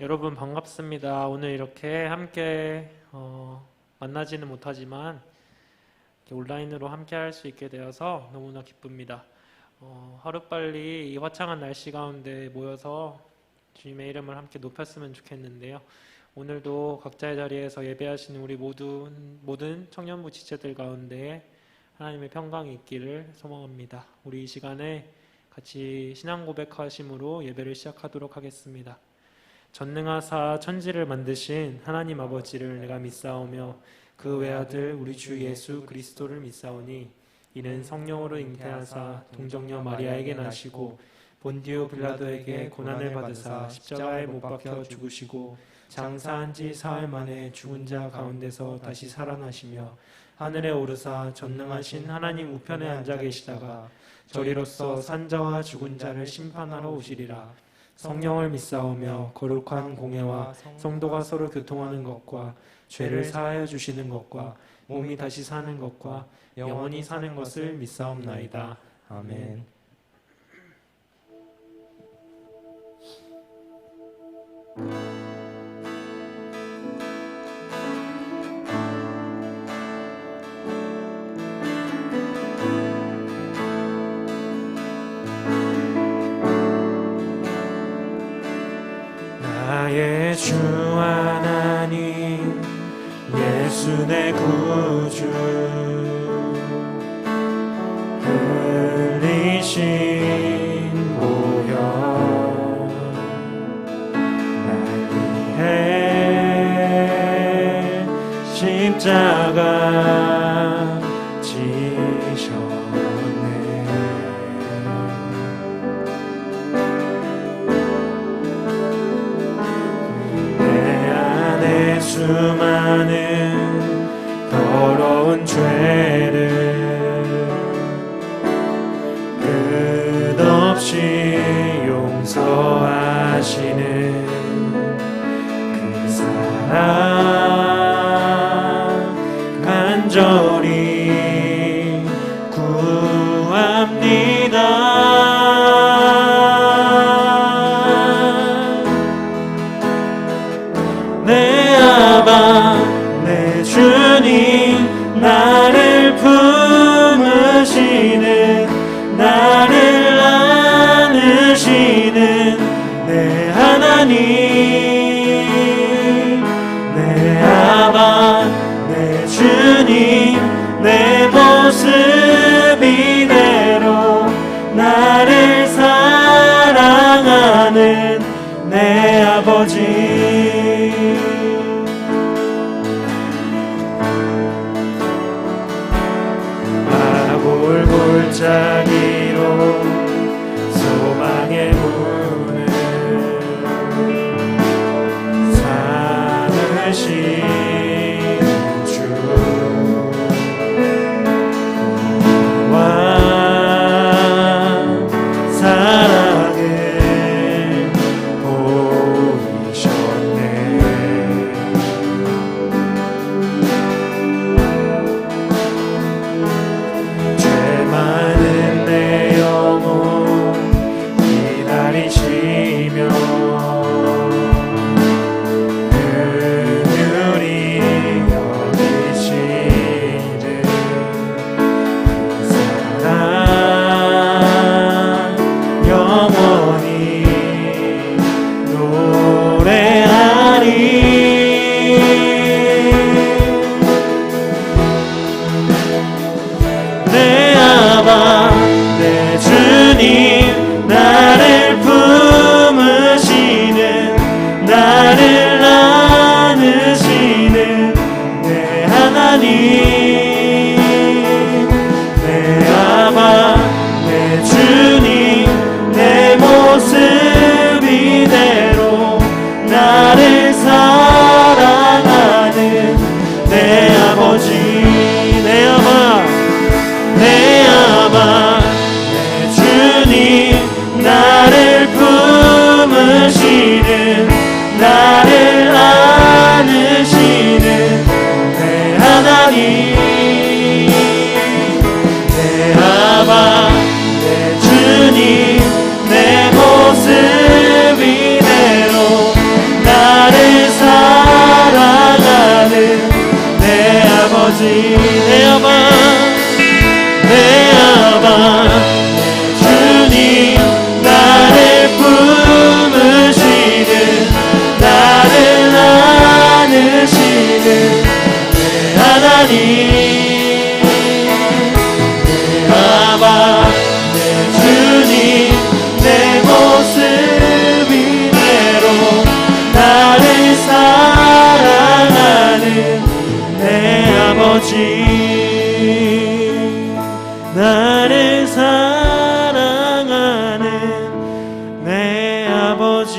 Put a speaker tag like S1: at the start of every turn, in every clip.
S1: 여러분 반갑습니다. 오늘 이렇게 함께 만나지는 못하지만 이렇게 온라인으로 함께 할 수 있게 되어서 너무나 기쁩니다. 하루빨리 이 화창한 날씨 가운데 모여서 주님의 이름을 함께 높였으면 좋겠는데요. 오늘도 각자의 자리에서 예배하시는 우리 모든 청년부 지체들 가운데 하나님의 평강이 있기를 소망합니다. 우리 이 시간에 같이 신앙 고백하심으로 예배를 시작하도록 하겠습니다. 전능하사 천지를 만드신 하나님 아버지를 내가 믿사오며 그 외아들 우리 주 예수 그리스도를 믿사오니 이는 성령으로 잉태하사 동정녀 마리아에게 나시고 본디오 빌라도에게 고난을 받으사 십자가에 못 박혀 죽으시고 장사한 지 사흘 만에 죽은 자 가운데서 다시 살아나시며 하늘에 오르사 전능하신 하나님 우편에 앉아 계시다가 저리로서 산자와 죽은 자를 심판하러 오시리라. 성령을 믿사오며 거룩한 공회와 성도가 서로 교통하는 것과 죄를 사하여 주시는 것과 몸이 다시 사는 것과 영원히 사는 것을 믿사옵나이다. 아멘. 나의 주 하나님 예수 내 구주 흘리신 보혈 날 위해 십자가 지셨네. 내 안에 수많은 더러운 죄를 끝없이 용서하시는 그 사랑 간절히 구합니다. 내 아바 내 주님 나를 품으시는 나를 안으시는 내 하나님 내 아바 내 주님 내 모습 이대로 나를 사랑하는 내 아버지. 골짜기로 소망의 문을 삼으신 주와 사랑을 보이셨네. 내 아바 내 아바 주님 나를 품으시는 나를 안으시는 내 하나님 내 아바 내 주님 내 모습 이대로 나를 사랑하는 내 아버지 나를 사랑하는 내 아버지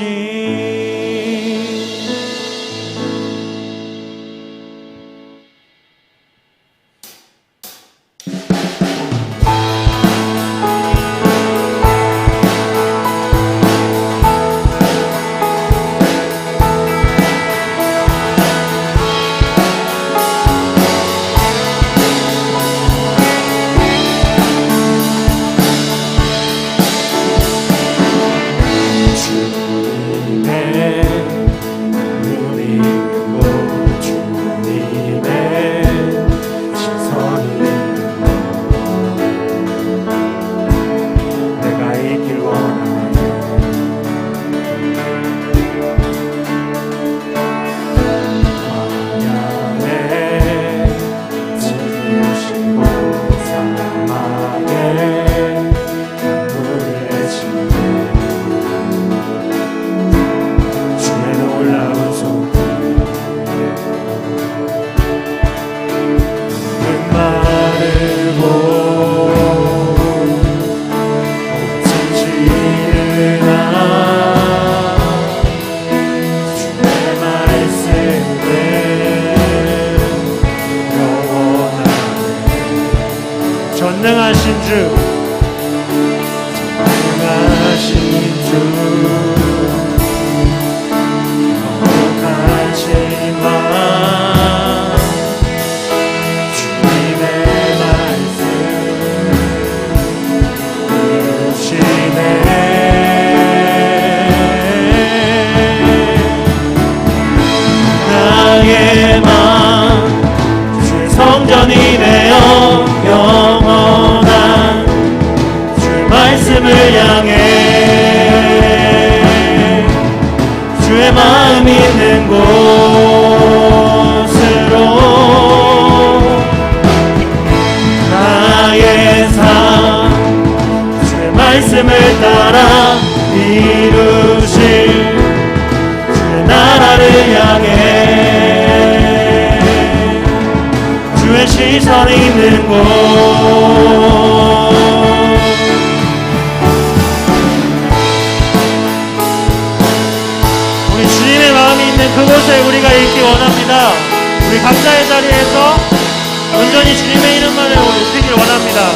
S1: 전능하신 주 거룩하신 왕 주님의 말씀 이루시네 나의 맘 주 성전이 되어 영원한 주 말씀을 향해 주의 마음 있는 곳으로 나의 삶 주의 말씀을 따라 이루실 주의 나라를 향해 주의 시선이 있는 곳 우리 주님의 마음이 있는 그곳에 우리가 있기 원합니다. 우리 각자의 자리에서 온전히 주님의 이름만을 높이길 원합니다.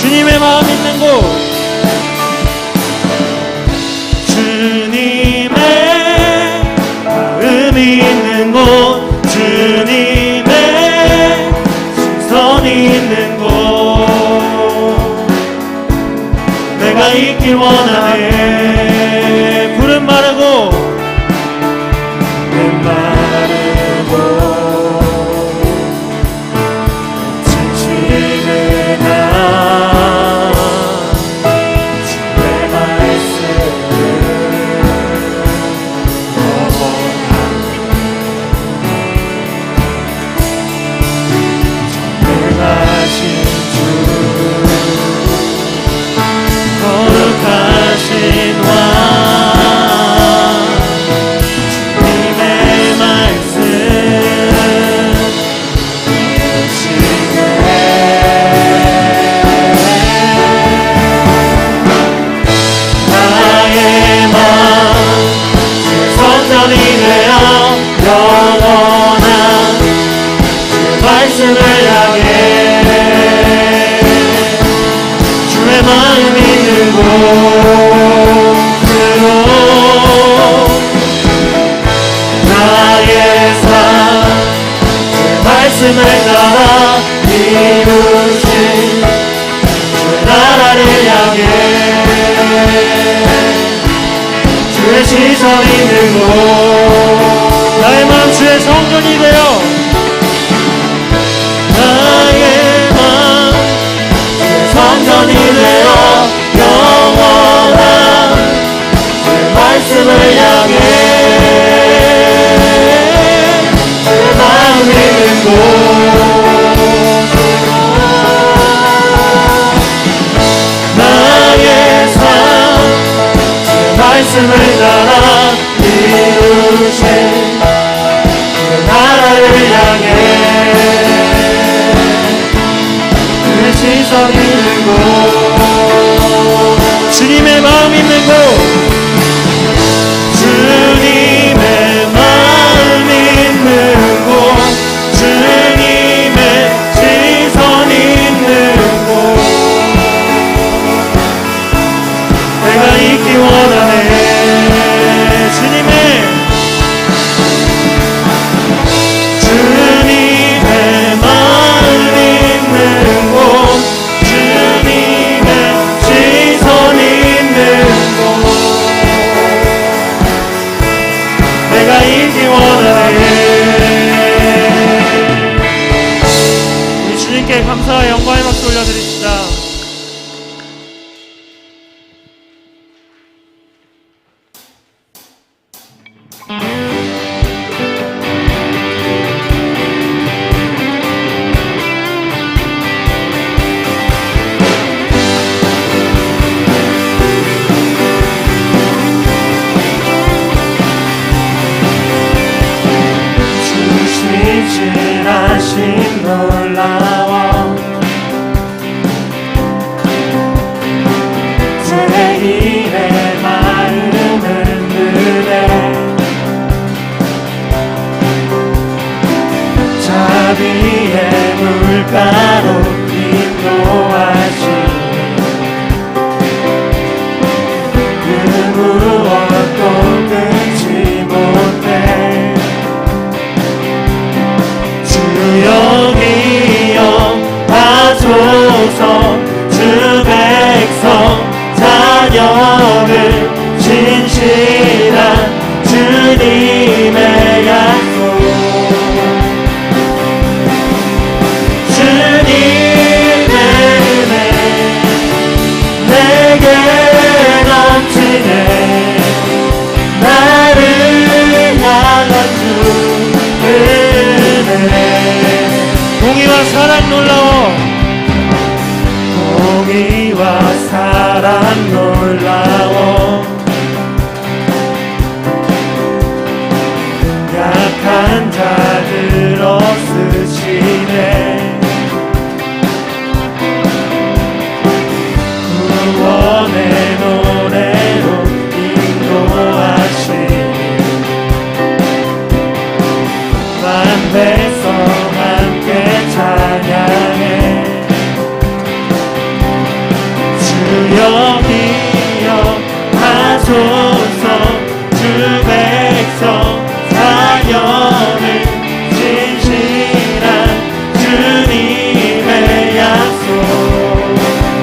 S1: 주님의 마음 있는 곳 주님의 마음이 있는 곳 주님의 시선이 있는 곳 내가 있길 원하네 푸른 마르고 마르고 지치는 주의 말씀을 전능하신 주 거룩하신 왕 주님의 말씀 이루시네 나의 맘 성전이 되어 영원한 그 말씀을 향해 주의 마음 있는 곳으로 나의 삶 주의 말씀을 따라 이루신 주의 나라를 향해 주의 시선 있는 곳 되어 나의 마음 성전이 되어 영원한 그 말씀을 향해 그 마음이 있는 곳 말씀을 따라 이루신 그 나라를 향해 그 시선이 있는 곳 주님의 마음 있는 곳 주님의 마음 있는 곳 주님의 시선 있는 곳 내가 있기 원하네 주님의 마음 있는 곳 주님의 시선 있는 곳 내가 있기 원하네 우리 주님께 감사와 영광의 박수 올려드립시다. 주신하신 놀라워 제 일의 마음은 그대 자비의 물가로 인도하시니 그 무엇도 끊지 못해 여기여 하소서 주 백성 자녀를 진실한 주님의 약속 주님의 은혜 내게 넘치네 나를 향한 주 공의와 사랑 놀라워 공의와 사랑 놀라워 약한 자들 없으시네 구원의 노래로 인도하시니 만배성 찬양해 주 여기여 하소서 주 백성 자녀를 진실한 주님의 약속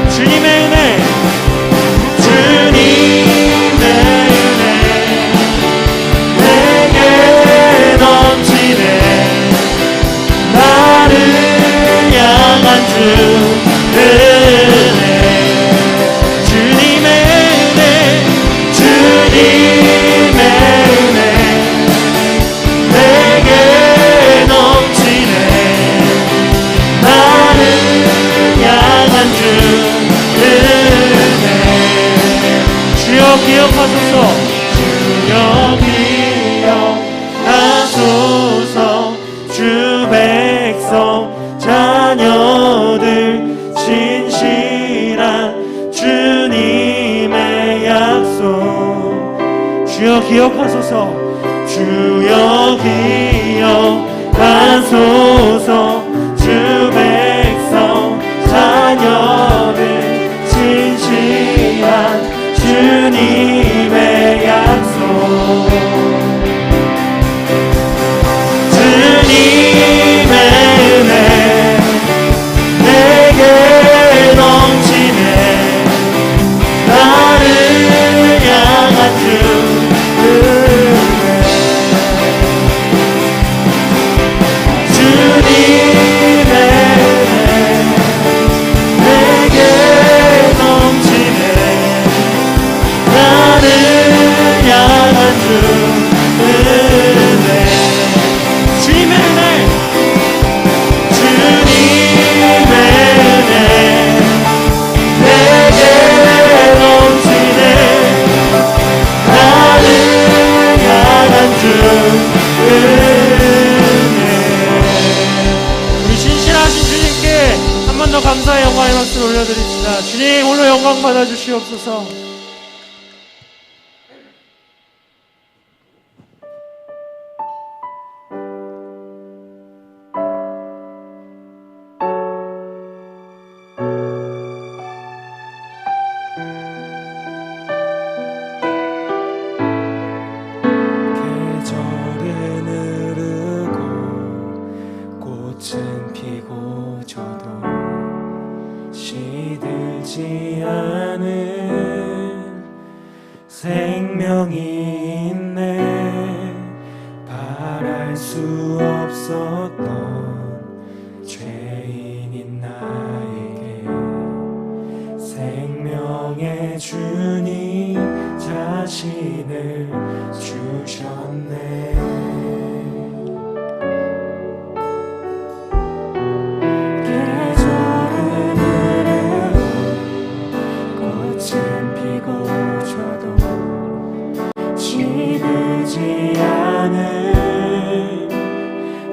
S1: 주님의 은혜 주님의 은혜 내게 넘치네 나를 향한 주 은혜 주님의 은혜 주님의 은혜 내게 넘치네 나를 향한 주 은혜 주여 기억하소서 주여 기억하소서 주 백성 자녀들 진실한 주님의 약속 주여 기억하소서 주여 기억하소서 주 백성 자녀들 진실한 주님의 약속 주님의 은혜 내게 넘치네 나를 향한 주 은혜 올려드립시다. 주님 홀로 영광 받아 주시옵소서.
S2: 시들지 않은 생명이 있네. 바랄 수 없었던 죄인인 나에게 생명의 주님 자신을 주셨네. 시들지 않은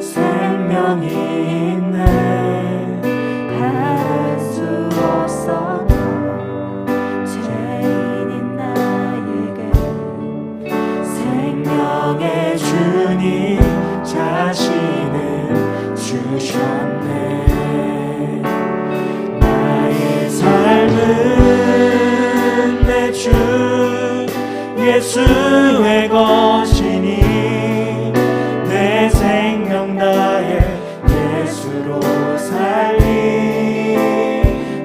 S2: 생명이 있네. 바랄 수 없었던 죄인인 나에게 생명의 주님 자신을 주셨네. 나의 삶은 내 주 예수의 것이니 내 생명 다해 예수로 살리.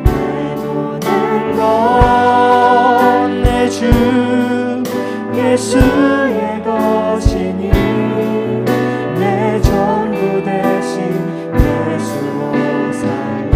S2: 내 모든 것 내 주 예수의 것이니 내 전부 대신 예수로 살리.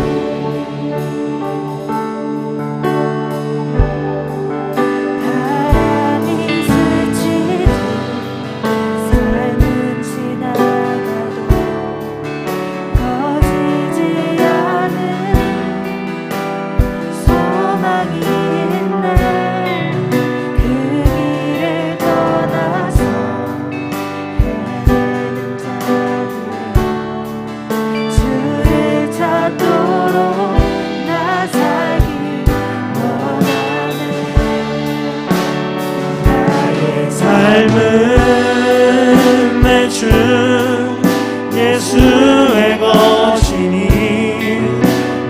S2: 삶은 내 주 예수의 것이니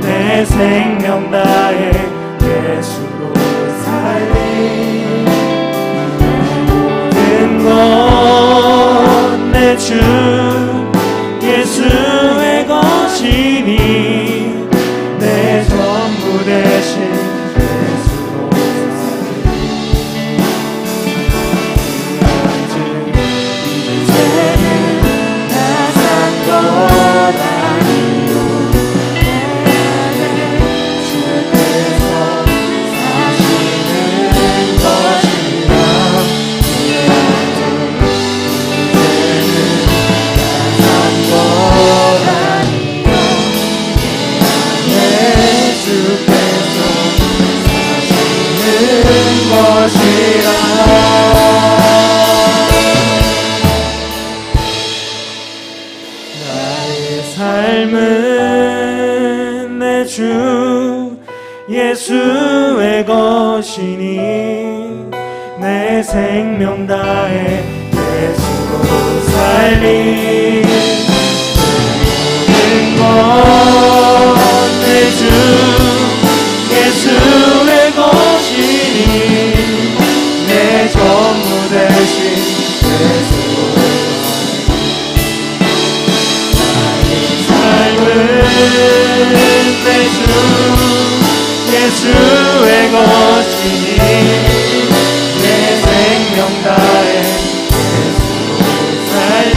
S2: 내 생명 다해 예수로 살리. 모든 것 내 주 예수의 것이니 내 전부 대신 나의 삶은 내 주 예수의 것이니 내 생명 다해 예수로 살리. 모든 것 내 주 예수의 것이니 내 전부 대신 예수로 나의 삶은 내 주 예수의 것이니 내 생명 다해 예수로 살리.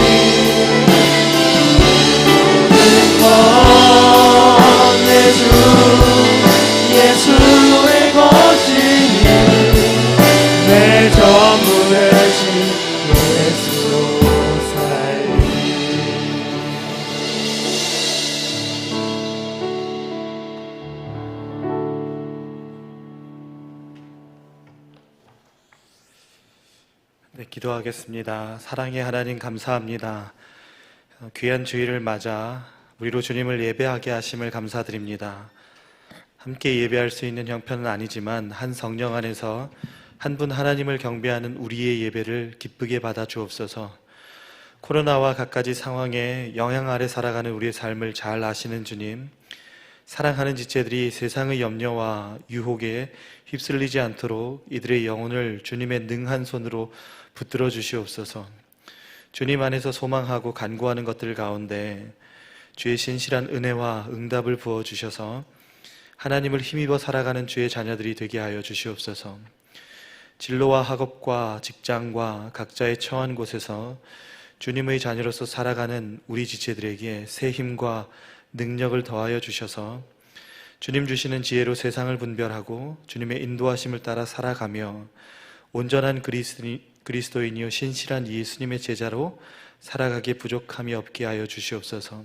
S2: 모든 것 내 주 예수의 것이니 내 전부 대신 예수로 살리.
S3: 네, 기도하겠습니다. 사랑의 하나님 감사합니다. 귀한 주일을 맞아 우리로 주님을 예배하게 하심을 감사드립니다. 함께 예배할 수 있는 형편은 아니지만 한 성령 안에서 한 분 하나님을 경배하는 우리의 예배를 기쁘게 받아 주옵소서. 코로나와 갖가지 상황에 영향 아래 살아가는 우리의 삶을 잘 아시는 주님, 사랑하는 지체들이 세상의 염려와 유혹에 휩쓸리지 않도록 이들의 영혼을 주님의 능한 손으로 붙들어 주시옵소서. 주님 안에서 소망하고 간구하는 것들 가운데 주의 신실한 은혜와 응답을 부어주셔서 하나님을 힘입어 살아가는 주의 자녀들이 되게 하여 주시옵소서. 진로와 학업과 직장과 각자의 처한 곳에서 주님의 자녀로서 살아가는 우리 지체들에게 새 힘과 능력을 더하여 주셔서 주님 주시는 지혜로 세상을 분별하고 주님의 인도하심을 따라 살아가며 온전한 그리스도인이요 신실한 예수님의 제자로 살아가기에 부족함이 없게 하여 주시옵소서.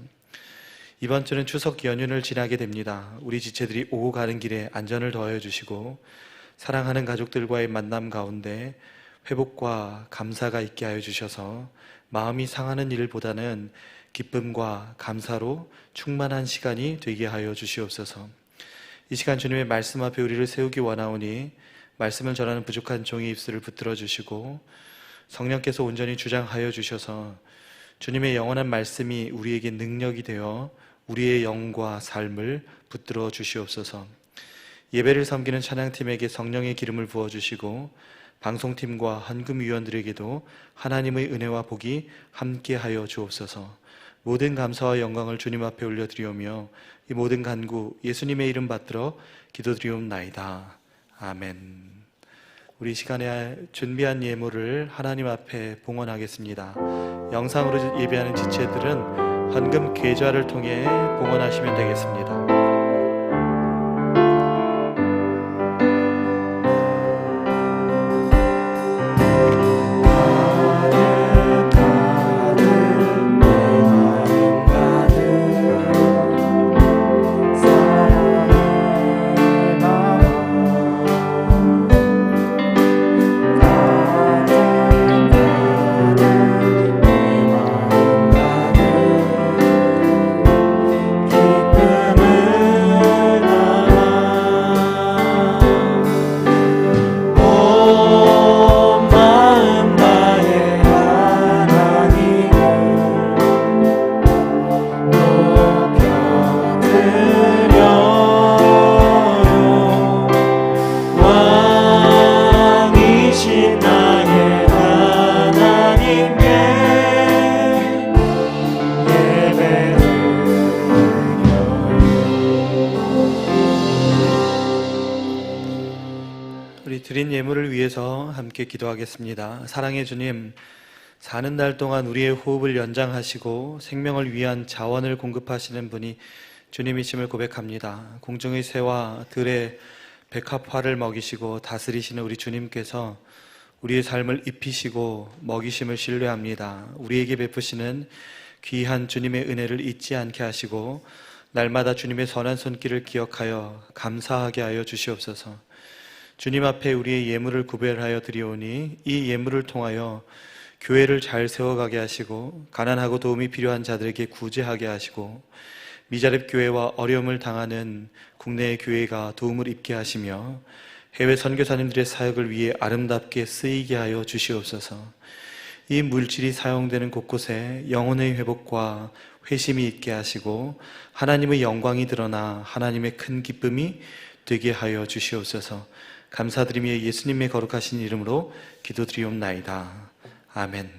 S3: 이번 주는 추석 연휴를 지나게 됩니다. 우리 지체들이 오고 가는 길에 안전을 더하여 주시고 사랑하는 가족들과의 만남 가운데 회복과 감사가 있게 하여 주셔서 마음이 상하는 일보다는 기쁨과 감사로 충만한 시간이 되게 하여 주시옵소서. 이 시간 주님의 말씀 앞에 우리를 세우기 원하오니 말씀을 전하는 부족한 종의 입술을 붙들어 주시고 성령께서 온전히 주장하여 주셔서 주님의 영원한 말씀이 우리에게 능력이 되어 우리의 영과 삶을 붙들어 주시옵소서. 예배를 섬기는 찬양팀에게 성령의 기름을 부어주시고 방송팀과 헌금위원들에게도 하나님의 은혜와 복이 함께하여 주옵소서. 모든 감사와 영광을 주님 앞에 올려드리오며 이 모든 간구 예수님의 이름 받들어 기도드리옵나이다. 아멘. 우리 시간에 준비한 예물을 하나님 앞에 봉헌하겠습니다. 영상으로 예배하는 지체들은 헌금 계좌를 통해 봉헌하시면 되겠습니다. 드린 예물을 위해서 함께 기도하겠습니다. 사랑의 주님, 사는 날 동안 우리의 호흡을 연장하시고 생명을 위한 자원을 공급하시는 분이 주님이심을 고백합니다. 공중의 새와 들의 백합화를 먹이시고 다스리시는 우리 주님께서 우리의 삶을 입히시고 먹이심을 신뢰합니다. 우리에게 베푸시는 귀한 주님의 은혜를 잊지 않게 하시고 날마다 주님의 선한 손길을 기억하여 감사하게 하여 주시옵소서. 주님 앞에 우리의 예물을 구별하여 드리오니 이 예물을 통하여 교회를 잘 세워가게 하시고 가난하고 도움이 필요한 자들에게 구제하게 하시고 미자립 교회와 어려움을 당하는 국내의 교회가 도움을 입게 하시며 해외 선교사님들의 사역을 위해 아름답게 쓰이게 하여 주시옵소서. 이 물질이 사용되는 곳곳에 영혼의 회복과 회심이 있게 하시고 하나님의 영광이 드러나 하나님의 큰 기쁨이 되게 하여 주시옵소서. 감사드리며 예수님의 거룩하신 이름으로 기도드리옵나이다. 아멘.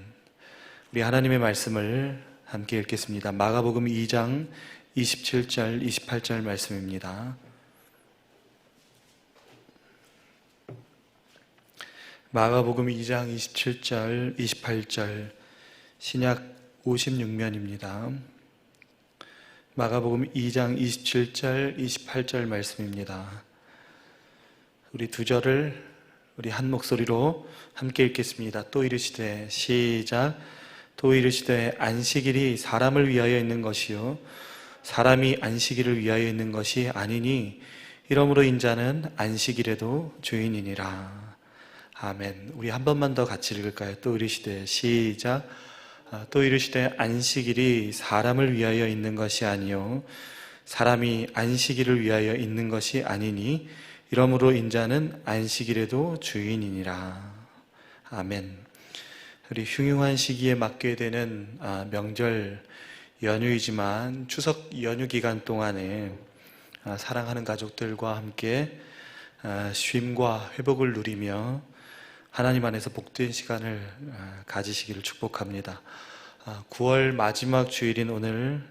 S3: 우리 하나님의 말씀을 함께 읽겠습니다. 마가복음 2장 27절 28절 말씀입니다. 마가복음 2장 27절 28절 신약 56면입니다. 마가복음 2장 27절 28절 말씀입니다. 우리 두 절을 우리 한 목소리로 함께 읽겠습니다. 또 이르시되 시작. 또 이르시되 안식일이 사람을 위하여 있는 것이요 사람이 안식일을 위하여 있는 것이 아니니 이러므로 인자는 안식일에도 주인이니라. 아멘. 우리 한 번만 더 같이 읽을까요? 또 이르시되 시작. 또 이르시되 안식일이 사람을 위하여 있는 것이 아니요 사람이 안식일을 위하여 있는 것이 아니니 이러므로 인자는 안식일에도 주인이니라. 아멘. 우리 흉흉한 시기에 맞게 되는 명절 연휴이지만 추석 연휴 기간 동안에 사랑하는 가족들과 함께 쉼과 회복을 누리며 하나님 안에서 복된 시간을 가지시기를 축복합니다. 9월 마지막 주일인 오늘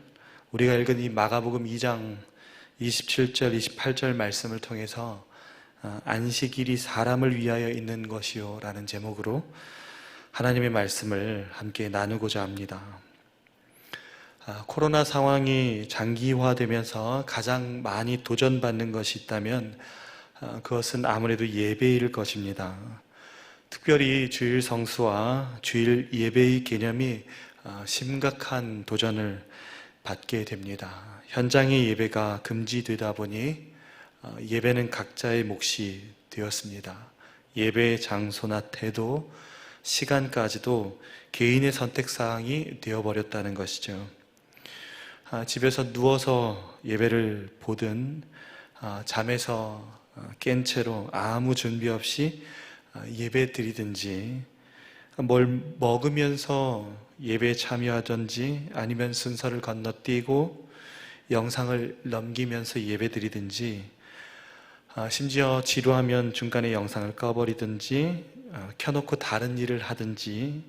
S3: 우리가 읽은 이 마가복음 2장 27절 28절 말씀을 통해서 안식일이 사람을 위하여 있는 것이요 라는 제목으로 하나님의 말씀을 함께 나누고자 합니다. 코로나 상황이 장기화되면서 가장 많이 도전받는 것이 있다면 그것은 아무래도 예배일 것입니다. 특별히 주일 성수와 주일 예배의 개념이 심각한 도전을 받게 됩니다. 현장의 예배가 금지되다 보니 예배는 각자의 몫이 되었습니다. 예배의 장소나 태도, 시간까지도 개인의 선택사항이 되어버렸다는 것이죠. 집에서 누워서 예배를 보든 잠에서 깬 채로 아무 준비 없이 예배 드리든지 뭘 먹으면서 예배에 참여하든지 아니면 순서를 건너뛰고 영상을 넘기면서 예배 드리든지 심지어 지루하면 중간에 영상을 꺼버리든지 켜놓고 다른 일을 하든지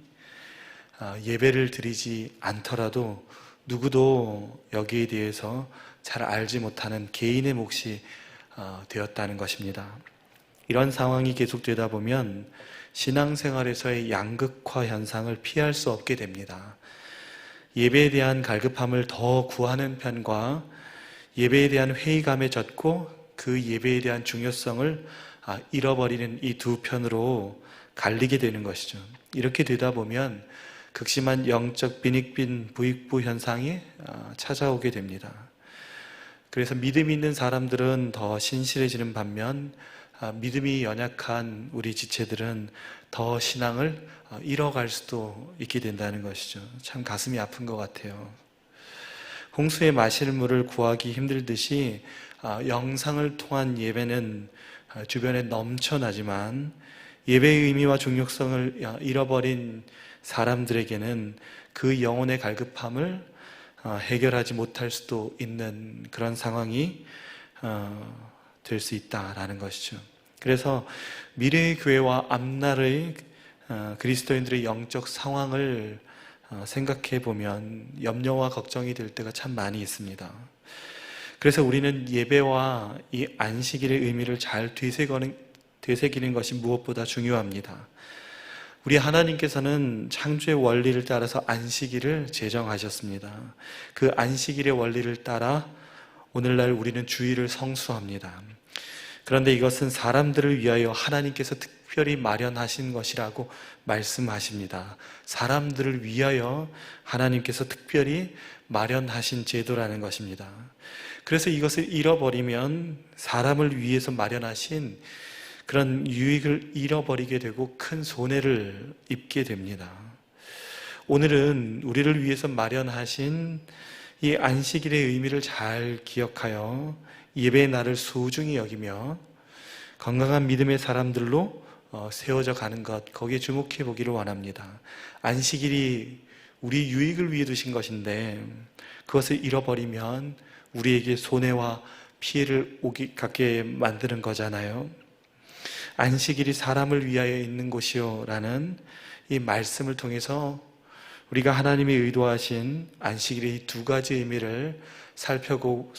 S3: 예배를 드리지 않더라도 누구도 여기에 대해서 잘 알지 못하는 개인의 몫이 되었다는 것입니다. 이런 상황이 계속되다 보면 신앙생활에서의 양극화 현상을 피할 수 없게 됩니다. 예배에 대한 갈급함을 더 구하는 편과 예배에 대한 회의감에 젖고 그 예배에 대한 중요성을 잃어버리는 이 두 편으로 갈리게 되는 것이죠. 이렇게 되다 보면 극심한 영적 빈익빈 부익부 현상이 찾아오게 됩니다. 그래서 믿음이 있는 사람들은 더 신실해지는 반면 믿음이 연약한 우리 지체들은 더 신앙을 잃어갈 수도 있게 된다는 것이죠. 참 가슴이 아픈 것 같아요. 홍수에 마실 물을 구하기 힘들듯이 영상을 통한 예배는 주변에 넘쳐나지만 예배의 의미와 중요성을 잃어버린 사람들에게는 그 영혼의 갈급함을 해결하지 못할 수도 있는 그런 상황이 될 수 있다라는 것이죠. 그래서 미래의 교회와 앞날의 그리스도인들의 영적 상황을 생각해 보면 염려와 걱정이 될 때가 참 많이 있습니다. 그래서 우리는 예배와 이 안식일의 의미를 잘 되새기는 것이 무엇보다 중요합니다. 우리 하나님께서는 창조의 원리를 따라서 안식일을 제정하셨습니다. 그 안식일의 원리를 따라 오늘날 우리는 주일을 성수합니다. 그런데 이것은 사람들을 위하여 하나님께서 특별히 마련하신 것이라고 말씀하십니다. 사람들을 위하여 하나님께서 특별히 마련하신 제도라는 것입니다. 그래서 이것을 잃어버리면 사람을 위해서 마련하신 그런 유익을 잃어버리게 되고 큰 손해를 입게 됩니다. 오늘은 우리를 위해서 마련하신 이 안식일의 의미를 잘 기억하여 예배의 날을 소중히 여기며 건강한 믿음의 사람들로 세워져 가는 것, 거기에 주목해 보기를 원합니다. 안식일이 우리 유익을 위해 두신 것인데 그것을 잃어버리면 우리에게 손해와 피해를 갖게 만드는 거잖아요. 안식일이 사람을 위하여 있는 곳이요 라는 이 말씀을 통해서 우리가 하나님이 의도하신 안식일의 이 두 가지 의미를 살펴보고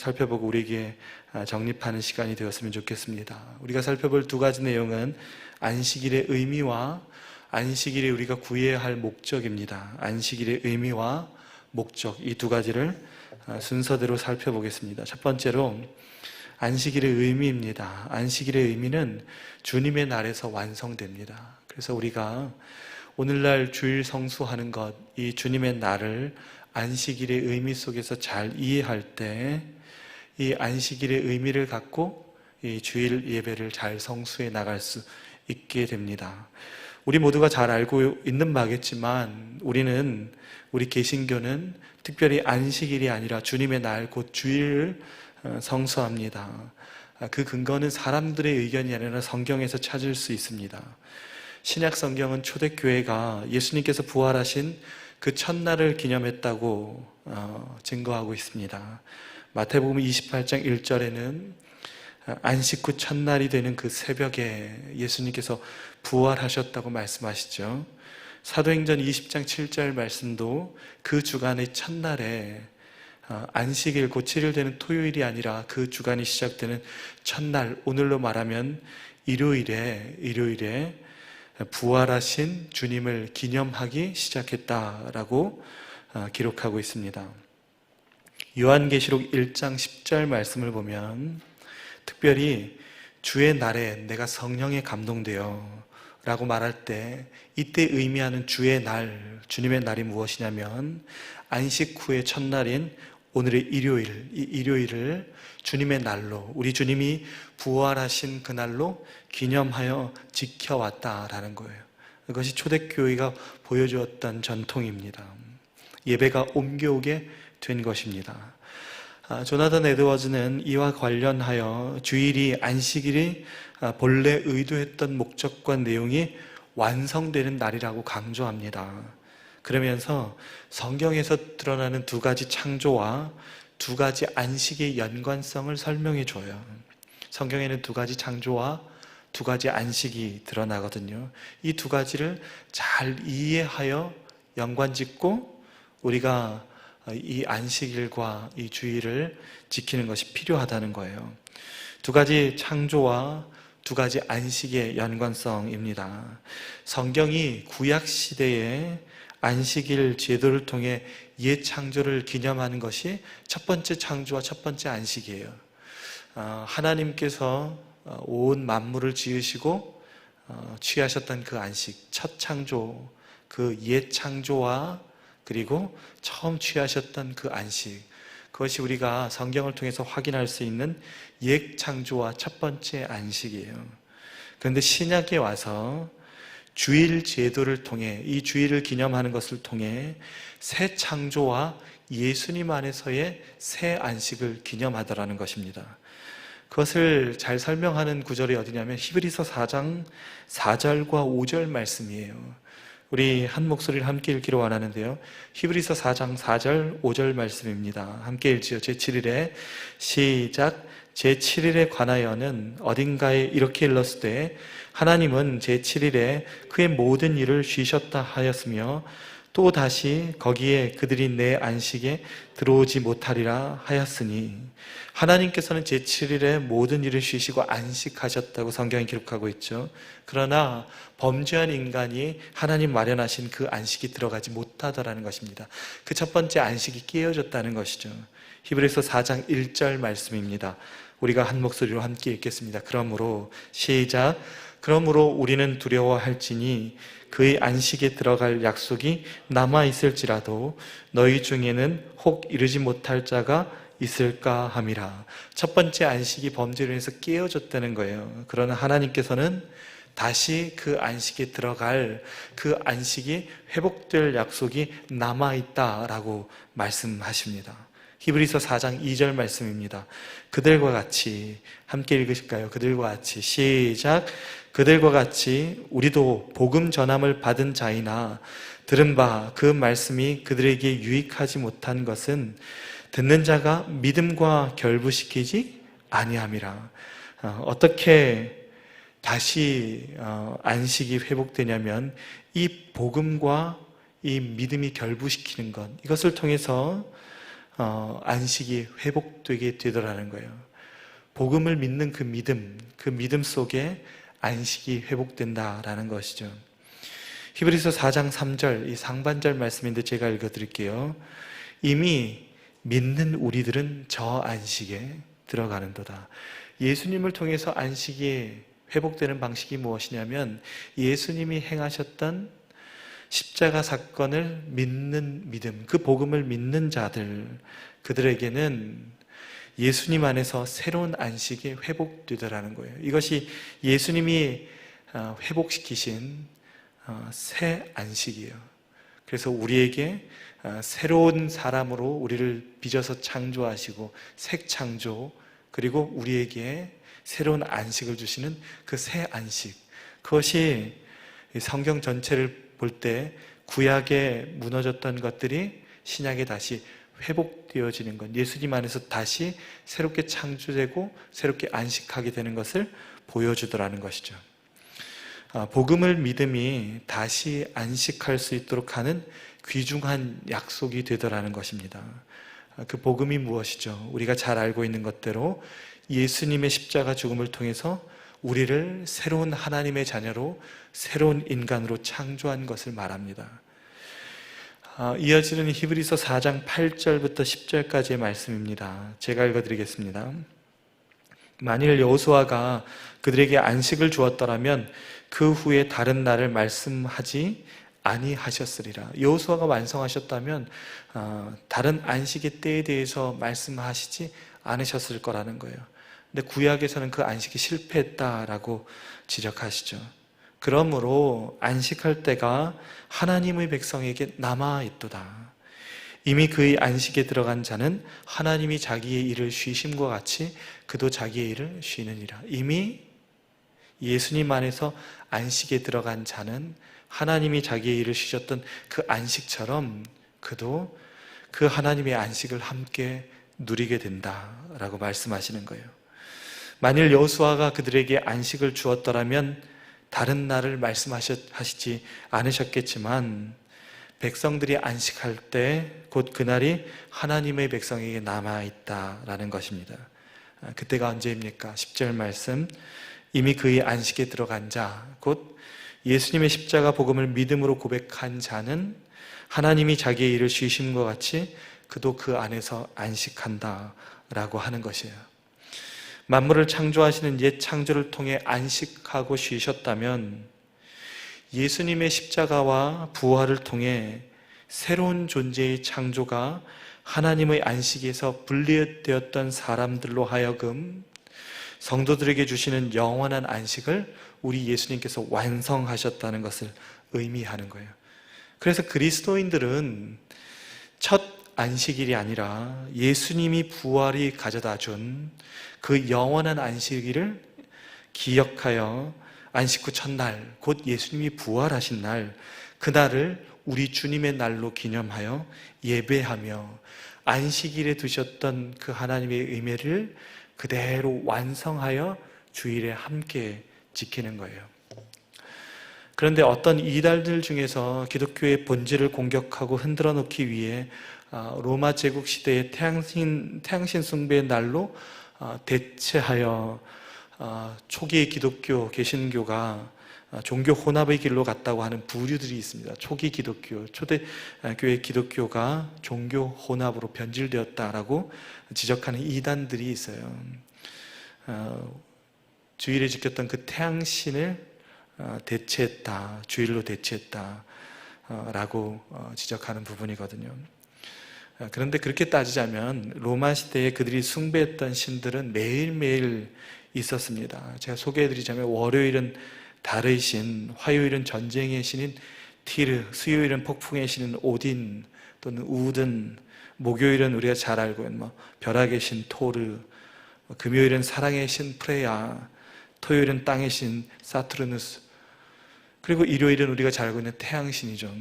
S3: 우리에게 정립하는 시간이 되었으면 좋겠습니다. 우리가 살펴볼 두 가지 내용은 안식일의 의미와 안식일에 우리가 구해야 할 목적입니다. 안식일의 의미와 목적, 이 두 가지를 순서대로 살펴보겠습니다. 첫 번째로 안식일의 의미입니다. 안식일의 의미는 주님의 날에서 완성됩니다. 그래서 우리가 오늘날 주일 성수하는 것, 이 주님의 날을 안식일의 의미 속에서 잘 이해할 때 이 안식일의 의미를 갖고 이 주일 예배를 잘 성수해 나갈 수 있게 됩니다. 우리 모두가 잘 알고 있는 바겠지만 우리 개신교는 특별히 안식일이 아니라 주님의 날 곧 주일을 성수합니다. 그 근거는 사람들의 의견이 아니라 성경에서 찾을 수 있습니다. 신약 성경은 초대교회가 예수님께서 부활하신 그 첫날을 기념했다고 증거하고 있습니다. 마태복음 28장 1절에는 안식 후 첫날이 되는 그 새벽에 예수님께서 부활하셨다고 말씀하시죠. 사도행전 20장 7절 말씀도 그 주간의 첫날에 안식일 곧 7일 되는 토요일이 아니라 그 주간이 시작되는 첫날, 오늘로 말하면 일요일에 부활하신 주님을 기념하기 시작했다라고 기록하고 있습니다. 요한계시록 1장 10절 말씀을 보면 특별히 주의 날에 내가 성령에 감동되어 라고 말할 때 이때 의미하는 주의 날, 주님의 날이 무엇이냐면 안식 후의 첫날인 오늘의 일요일, 이 일요일을 주님의 날로, 우리 주님이 부활하신 그날로 기념하여 지켜왔다라는 거예요. 그것이 초대교회가 보여주었던 전통입니다. 예배가 옮겨오게 된 것입니다. 조나단 에드워즈는 이와 관련하여 주일이 안식일이 본래 의도했던 목적과 내용이 완성되는 날이라고 강조합니다. 그러면서 성경에서 드러나는 두 가지 창조와 두 가지 안식의 연관성을 설명해 줘요. 성경에는 두 가지 창조와 두 가지 안식이 드러나거든요. 이 두 가지를 잘 이해하여 연관짓고 우리가 이 안식일과 이 주일을 지키는 것이 필요하다는 거예요. 두 가지 창조와 두 가지 안식의 연관성입니다. 성경이 구약 시대에 안식일 제도를 통해 옛 창조를 기념하는 것이 첫 번째 창조와 첫 번째 안식이에요. 하나님께서 온 만물을 지으시고 취하셨던 그 안식, 첫 창조, 그 옛 창조와 그리고 처음 취하셨던 그 안식, 그것이 우리가 성경을 통해서 확인할 수 있는 옛 창조와 첫 번째 안식이에요. 그런데 신약에 와서 주일 제도를 통해, 이 주일을 기념하는 것을 통해 새 창조와 예수님 안에서의 새 안식을 기념하더라는 것입니다. 그것을 잘 설명하는 구절이 어디냐면 히브리서 4장 4절과 5절 말씀이에요. 우리 한 목소리를 함께 읽기로 원하는데요. 히브리서 4장 4절 5절 말씀입니다. 함께 읽지요. 제7일에 시작. 제7일에 관하여는 어딘가에 이렇게 일렀을 때 하나님은 제7일에 그의 모든 일을 쉬셨다 하였으며 또 다시 거기에 그들이 내 안식에 들어오지 못하리라 하였으니, 하나님께서는 제7일에 모든 일을 쉬시고 안식하셨다고 성경이 기록하고 있죠. 그러나 범죄한 인간이 하나님 마련하신 그 안식이 들어가지 못하더라는 것입니다. 그 첫 번째 안식이 깨어졌다는 것이죠. 히브리서 4장 1절 말씀입니다. 우리가 한 목소리로 함께 읽겠습니다. 그러므로 시작. 그러므로 우리는 두려워할지니 그의 안식에 들어갈 약속이 남아있을지라도 너희 중에는 혹 이르지 못할 자가 있을까 함이라. 첫 번째 안식이 범죄로 인해서 깨어졌다는 거예요. 그러나 하나님께서는 다시 그 안식에 들어갈, 그 안식이 회복될 약속이 남아있다라고 말씀하십니다. 히브리서 4장 2절 말씀입니다. 그들과 같이, 함께 읽으실까요? 그들과 같이 시작. 그들과 같이 우리도 복음 전함을 받은 자이나 들은 바 그 말씀이 그들에게 유익하지 못한 것은 듣는 자가 믿음과 결부시키지 아니함이라. 어떻게 다시 안식이 회복되냐면 이 복음과 이 믿음이 결부시키는 것, 이것을 통해서 안식이 회복되게 되더라는 거예요. 복음을 믿는 그 믿음 속에 안식이 회복된다라는 것이죠. 히브리서 4장 3절, 이 상반절 말씀인데 제가 읽어드릴게요. 이미 믿는 우리들은 저 안식에 들어가는도다. 예수님을 통해서 안식이 회복되는 방식이 무엇이냐면 예수님이 행하셨던 십자가 사건을 믿는 믿음, 그 복음을 믿는 자들, 그들에게는 예수님 안에서 새로운 안식이 회복되더라는 거예요. 이것이 예수님이 회복시키신 새 안식이에요. 그래서 우리에게 새로운 사람으로 우리를 빚어서 창조하시고 새 창조, 그리고 우리에게 새로운 안식을 주시는 그 새 안식, 그것이 성경 전체를 볼 때 구약에 무너졌던 것들이 신약에 다시 회복되어지는 것, 예수님 안에서 다시 새롭게 창조되고 새롭게 안식하게 되는 것을 보여주더라는 것이죠. 복음을 믿음이 다시 안식할 수 있도록 하는 귀중한 약속이 되더라는 것입니다. 그 복음이 무엇이죠? 우리가 잘 알고 있는 것대로 예수님의 십자가 죽음을 통해서 우리를 새로운 하나님의 자녀로, 새로운 인간으로 창조한 것을 말합니다. 이어지는 히브리서 4장 8절부터 10절까지의 말씀입니다. 제가 읽어드리겠습니다. 만일 여호수아가 그들에게 안식을 주었더라면 그 후에 다른 날을 말씀하지 아니하셨으리라. 여호수아가 완성하셨다면 다른 안식의 때에 대해서 말씀하시지 않으셨을 거라는 거예요. 근데 구약에서는 그 안식이 실패했다라고 지적하시죠. 그러므로 안식할 때가 하나님의 백성에게 남아있도다. 이미 그의 안식에 들어간 자는 하나님이 자기의 일을 쉬심과 같이 그도 자기의 일을 쉬느니라. 이미 예수님 안에서 안식에 들어간 자는 하나님이 자기의 일을 쉬셨던 그 안식처럼 그도 그 하나님의 안식을 함께 누리게 된다라고 말씀하시는 거예요. 만일 여호수아가 그들에게 안식을 주었더라면 다른 날을 말씀하시지 않으셨겠지만 백성들이 안식할 때 곧 그날이 하나님의 백성에게 남아있다라는 것입니다. 그때가 언제입니까? 10절 말씀, 이미 그의 안식에 들어간 자, 곧 예수님의 십자가 복음을 믿음으로 고백한 자는 하나님이 자기의 일을 쉬심과 같이 그도 그 안에서 안식한다라고 하는 것이에요. 만물을 창조하시는 옛 창조를 통해 안식하고 쉬셨다면 예수님의 십자가와 부활을 통해 새로운 존재의 창조가 하나님의 안식에서 분리되었던 사람들로 하여금 성도들에게 주시는 영원한 안식을 우리 예수님께서 완성하셨다는 것을 의미하는 거예요. 그래서 그리스도인들은 첫 안식일이 아니라 예수님이 부활이 가져다 준 그 영원한 안식일을 기억하여 안식 후 첫날, 곧 예수님이 부활하신 날, 그날을 우리 주님의 날로 기념하여 예배하며 안식일에 두셨던 그 하나님의 의미를 그대로 완성하여 주일에 함께 지키는 거예요. 그런데 어떤 이달들 중에서 기독교의 본질을 공격하고 흔들어 놓기 위해 로마 제국 시대의 태양신 숭배의 날로 대체하여 초기의 기독교, 개신교가 종교 혼합의 길로 갔다고 하는 부류들이 있습니다. 초기 기독교, 초대교회 기독교가 종교 혼합으로 변질되었다라고 지적하는 이단들이 있어요. 주일에 지켰던 그 태양신을 대체했다, 주일로 대체했다 라고 지적하는 부분이거든요. 그런데 그렇게 따지자면 로마 시대에 그들이 숭배했던 신들은 매일매일 있었습니다. 제가 소개해드리자면 월요일은 달의 신, 화요일은 전쟁의 신인 티르, 수요일은 폭풍의 신인 오딘 또는 우든, 목요일은 우리가 잘 알고 있는 벼락의 신 토르, 금요일은 사랑의 신 프레야, 토요일은 땅의 신 사투르누스, 그리고 일요일은 우리가 잘 알고 있는 태양신이죠.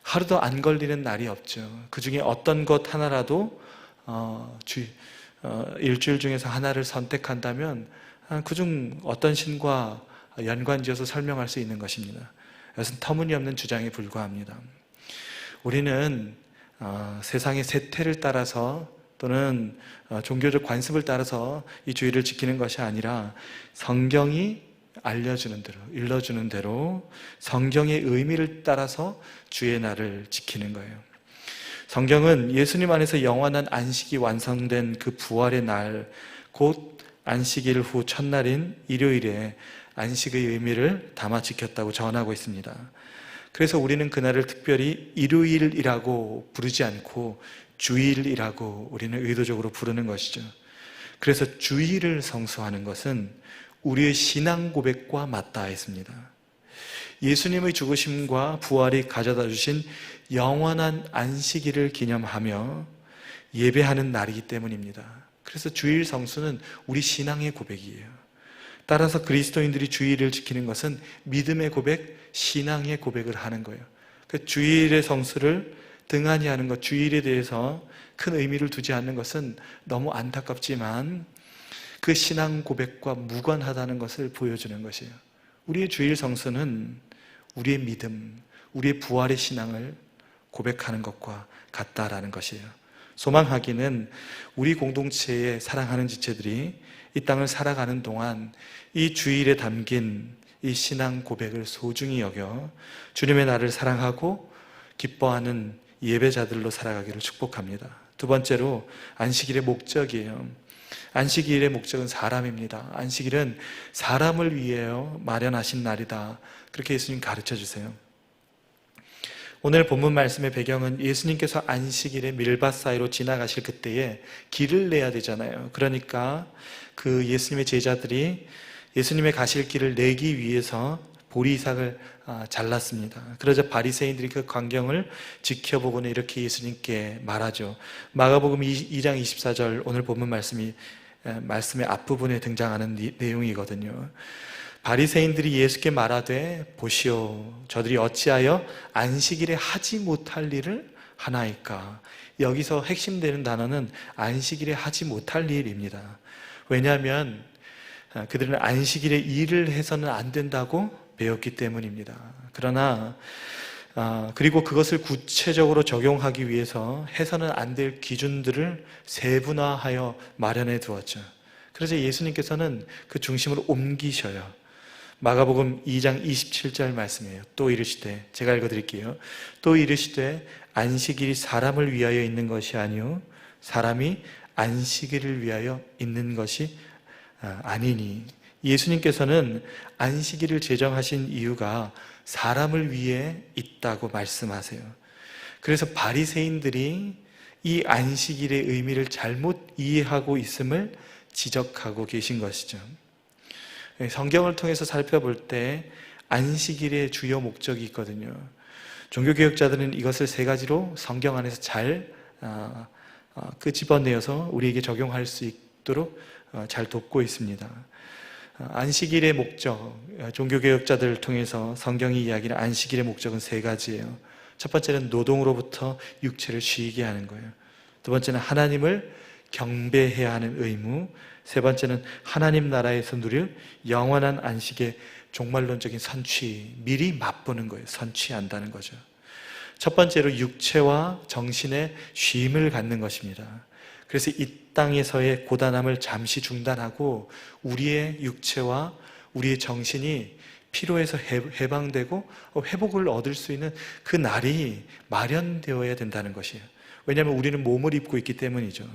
S3: 하루도 안 걸리는 날이 없죠. 그 중에 어떤 것 하나라도 일주일 중에서 하나를 선택한다면 그중 어떤 신과 연관지어서 설명할 수 있는 것입니다. 이것은 터무니없는 주장에 불과합니다. 우리는 세상의 세태를 따라서 또는 종교적 관습을 따라서 이 주일을 지키는 것이 아니라 성경이 알려주는 대로, 일러주는 대로 성경의 의미를 따라서 주의 날을 지키는 거예요. 성경은 예수님 안에서 영원한 안식이 완성된 그 부활의 날, 곧 안식일 후 첫날인 일요일에 안식의 의미를 담아 지켰다고 전하고 있습니다. 그래서 우리는 그날을 특별히 일요일이라고 부르지 않고 주일이라고 우리는 의도적으로 부르는 것이죠. 그래서 주일을 성수하는 것은 우리의 신앙 고백과 맞닿아 있습니다. 예수님의 죽으심과 부활이 가져다 주신 영원한 안식일을 기념하며 예배하는 날이기 때문입니다. 그래서 주일 성수는 우리 신앙의 고백이에요. 따라서 그리스도인들이 주일을 지키는 것은 믿음의 고백, 신앙의 고백을 하는 거예요. 그 주일의 성수를 등한히 하는 것, 주일에 대해서 큰 의미를 두지 않는 것은 너무 안타깝지만 그 신앙 고백과 무관하다는 것을 보여주는 것이에요. 우리의 주일 성수는 우리의 믿음, 우리의 부활의 신앙을 고백하는 것과 같다라는 것이에요. 소망하기는 우리 공동체의 사랑하는 지체들이 이 땅을 살아가는 동안 이 주일에 담긴 이 신앙 고백을 소중히 여겨 주님의 나를 사랑하고 기뻐하는 예배자들로 살아가기를 축복합니다. 두 번째로 안식일의 목적이에요. 안식일의 목적은 사람입니다. 안식일은 사람을 위하여 마련하신 날이다. 그렇게 예수님 가르쳐 주세요. 오늘 본문 말씀의 배경은 예수님께서 안식일에 밀밭 사이로 지나가실 그때에 길을 내야 되잖아요. 그러니까 그 예수님의 제자들이 예수님의 가실 길을 내기 위해서 보리삭을 잘랐습니다. 그러자 바리새인들이 그 광경을 지켜보고는 이렇게 예수님께 말하죠. 마가복음 2장 24절 오늘 본문 말씀의 앞부분에 등장하는 내용이거든요. 바리새인들이 예수께 말하되 보시오 저들이 어찌하여 안식일에 하지 못할 일을 하나이까. 여기서 핵심되는 단어는 안식일에 하지 못할 일입니다. 왜냐하면 그들은 안식일에 일을 해서는 안 된다고 배웠기 때문입니다. 그러나 그리고 그것을 구체적으로 적용하기 위해서 해서는 안 될 기준들을 세분화하여 마련해 두었죠. 그래서 예수님께서는 그 중심을 옮기셔요. 마가복음 2장 27절 말씀이에요. 또 이르시되, 제가 읽어드릴게요. 또 이르시되 안식일이 사람을 위하여 있는 것이 아니요 사람이 안식일을 위하여 있는 것이 아니니. 예수님께서는 안식일을 제정하신 이유가 사람을 위해 있다고 말씀하세요. 그래서 바리새인들이 이 안식일의 의미를 잘못 이해하고 있음을 지적하고 계신 것이죠. 성경을 통해서 살펴볼 때 안식일의 주요 목적이 있거든요. 종교개혁자들은 이것을 세 가지로 성경 안에서 잘 끄집어내어서 우리에게 적용할 수 있도록 잘 돕고 있습니다. 안식일의 목적, 종교개혁자들을 통해서 성경이 이야기하는 안식일의 목적은 세 가지예요. 첫 번째는 노동으로부터 육체를 쉬게 하는 거예요. 두 번째는 하나님을 경배해야 하는 의무, 세 번째는 하나님 나라에서 누릴 영원한 안식의 종말론적인 선취, 미리 맛보는 거예요. 선취한다는 거죠. 첫 번째로 육체와 정신의 쉼을 갖는 것입니다. 그래서 이 땅에서의 고단함을 잠시 중단하고 우리의 육체와 우리의 정신이 피로에서 해방되고 회복을 얻을 수 있는 그 날이 마련되어야 된다는 것이에요. 왜냐하면 우리는 몸을 입고 있기 때문이죠.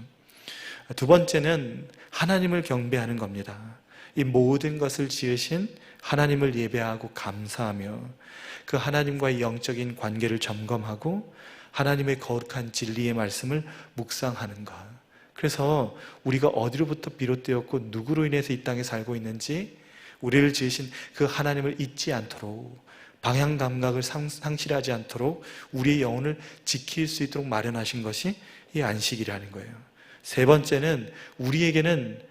S3: 두 번째는 하나님을 경배하는 겁니다. 이 모든 것을 지으신 하나님을 예배하고 감사하며 그 하나님과의 영적인 관계를 점검하고 하나님의 거룩한 진리의 말씀을 묵상하는 것. 그래서 우리가 어디로부터 비롯되었고 누구로 인해서 이 땅에 살고 있는지 우리를 지으신 그 하나님을 잊지 않도록, 방향 감각을 상실하지 않도록 우리의 영혼을 지킬 수 있도록 마련하신 것이 이 안식이라는 거예요. 세 번째는 우리에게는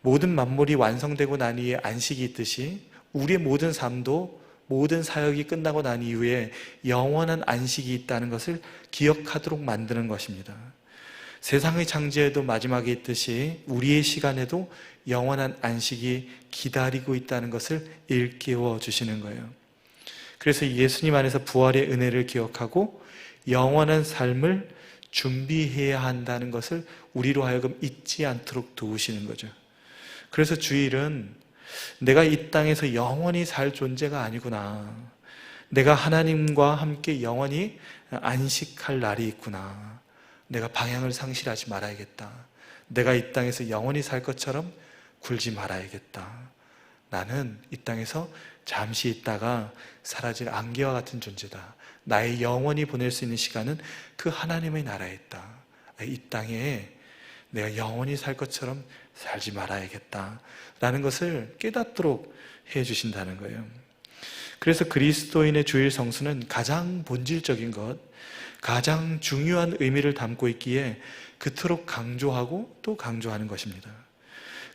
S3: 모든 만물이 완성되고 난 이후에 안식이 있듯이 우리의 모든 삶도 모든 사역이 끝나고 난 이후에 영원한 안식이 있다는 것을 기억하도록 만드는 것입니다. 세상의 창조에도 마지막에 있듯이 우리의 시간에도 영원한 안식이 기다리고 있다는 것을 일깨워 주시는 거예요. 그래서 예수님 안에서 부활의 은혜를 기억하고 영원한 삶을 준비해야 한다는 것을 우리로 하여금 잊지 않도록 도우시는 거죠. 그래서 주일은 내가 이 땅에서 영원히 살 존재가 아니구나. 내가 하나님과 함께 영원히 안식할 날이 있구나. 내가 방향을 상실하지 말아야겠다. 내가 이 땅에서 영원히 살 것처럼 굴지 말아야겠다. 나는 이 땅에서 잠시 있다가 사라질 안개와 같은 존재다. 나의 영원히 보낼 수 있는 시간은 그 하나님의 나라에 있다. 이 땅에 내가 영원히 살 것처럼 살지 말아야겠다 라는 것을 깨닫도록 해주신다는 거예요. 그래서 그리스도인의 주일 성수는 가장 본질적인 것, 가장 중요한 의미를 담고 있기에 그토록 강조하고 또 강조하는 것입니다.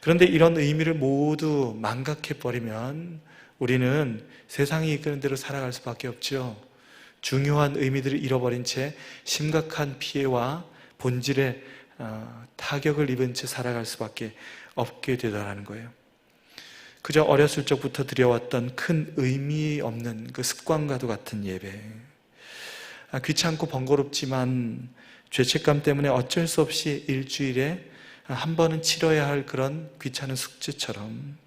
S3: 그런데 이런 의미를 모두 망각해버리면 우리는 세상이 이끄는 대로 살아갈 수밖에 없죠. 중요한 의미들을 잃어버린 채 심각한 피해와 본질에 타격을 입은 채 살아갈 수밖에 없게 되더라는 거예요. 그저 어렸을 적부터 드려왔던 큰 의미 없는 그 습관과도 같은 예배, 귀찮고 번거롭지만 죄책감 때문에 어쩔 수 없이 일주일에 한 번은 치러야 할 그런 귀찮은 숙제처럼,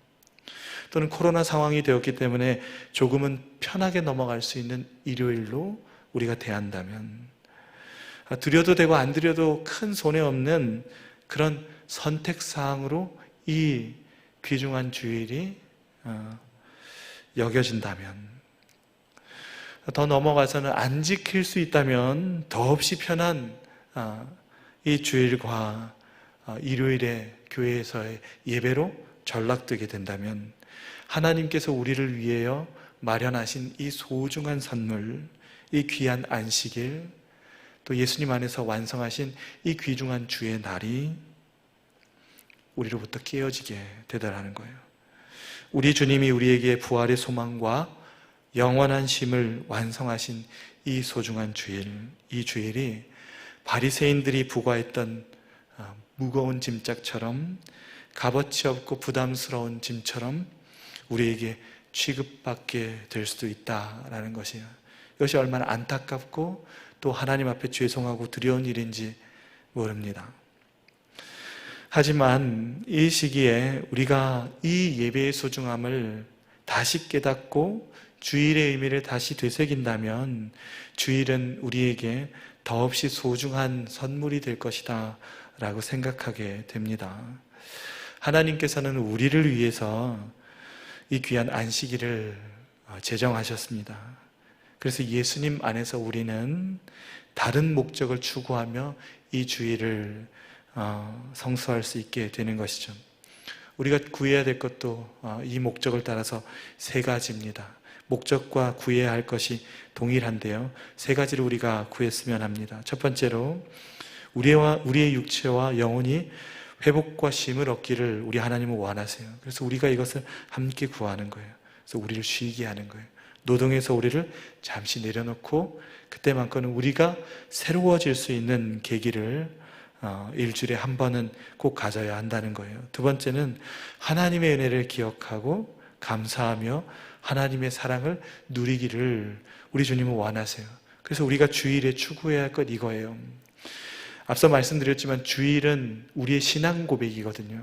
S3: 또는 코로나 상황이 되었기 때문에 조금은 편하게 넘어갈 수 있는 일요일로 우리가 대한다면, 드려도 되고 안 드려도 큰 손해 없는 그런 선택사항으로 이 귀중한 주일이 여겨진다면, 더 넘어가서는 안 지킬 수 있다면 더없이 편한 이 주일과 일요일에 교회에서의 예배로 전락되게 된다면, 하나님께서 우리를 위하여 마련하신 이 소중한 선물, 이 귀한 안식일, 또 예수님 안에서 완성하신 이 귀중한 주의 날이 우리로부터 깨어지게 되더라는 거예요. 우리 주님이 우리에게 부활의 소망과 영원한 쉼을 완성하신 이 소중한 주일, 이 주일이 바리새인들이 부과했던 무거운 짐짝처럼, 값어치 없고 부담스러운 짐처럼 우리에게 취급받게 될 수도 있다라는 것이에요. 이것이 얼마나 안타깝고 또 하나님 앞에 죄송하고 두려운 일인지 모릅니다. 하지만 이 시기에 우리가 이 예배의 소중함을 다시 깨닫고 주일의 의미를 다시 되새긴다면, 주일은 우리에게 더없이 소중한 선물이 될 것이다 라고 생각하게 됩니다. 하나님께서는 우리를 위해서 이 귀한 안식일을 제정하셨습니다. 그래서 예수님 안에서 우리는 다른 목적을 추구하며 이 주일을 성수할 수 있게 되는 것이죠. 우리가 구해야 될 것도 이 목적을 따라서 세 가지입니다. 목적과 구해야 할 것이 동일한데요, 세 가지를 우리가 구했으면 합니다. 첫 번째로, 우리의 육체와 영혼이 회복과 쉼을 얻기를 우리 하나님은 원하세요. 그래서 우리가 이것을 함께 구하는 거예요. 그래서 우리를 쉬게 하는 거예요. 노동에서 우리를 잠시 내려놓고 그때만큼은 우리가 새로워질 수 있는 계기를 일주일에 한 번은 꼭 가져야 한다는 거예요. 두 번째는 하나님의 은혜를 기억하고 감사하며 하나님의 사랑을 누리기를 우리 주님은 원하세요. 그래서 우리가 주일에 추구해야 할 것 이거예요. 앞서 말씀드렸지만 주일은 우리의 신앙 고백이거든요.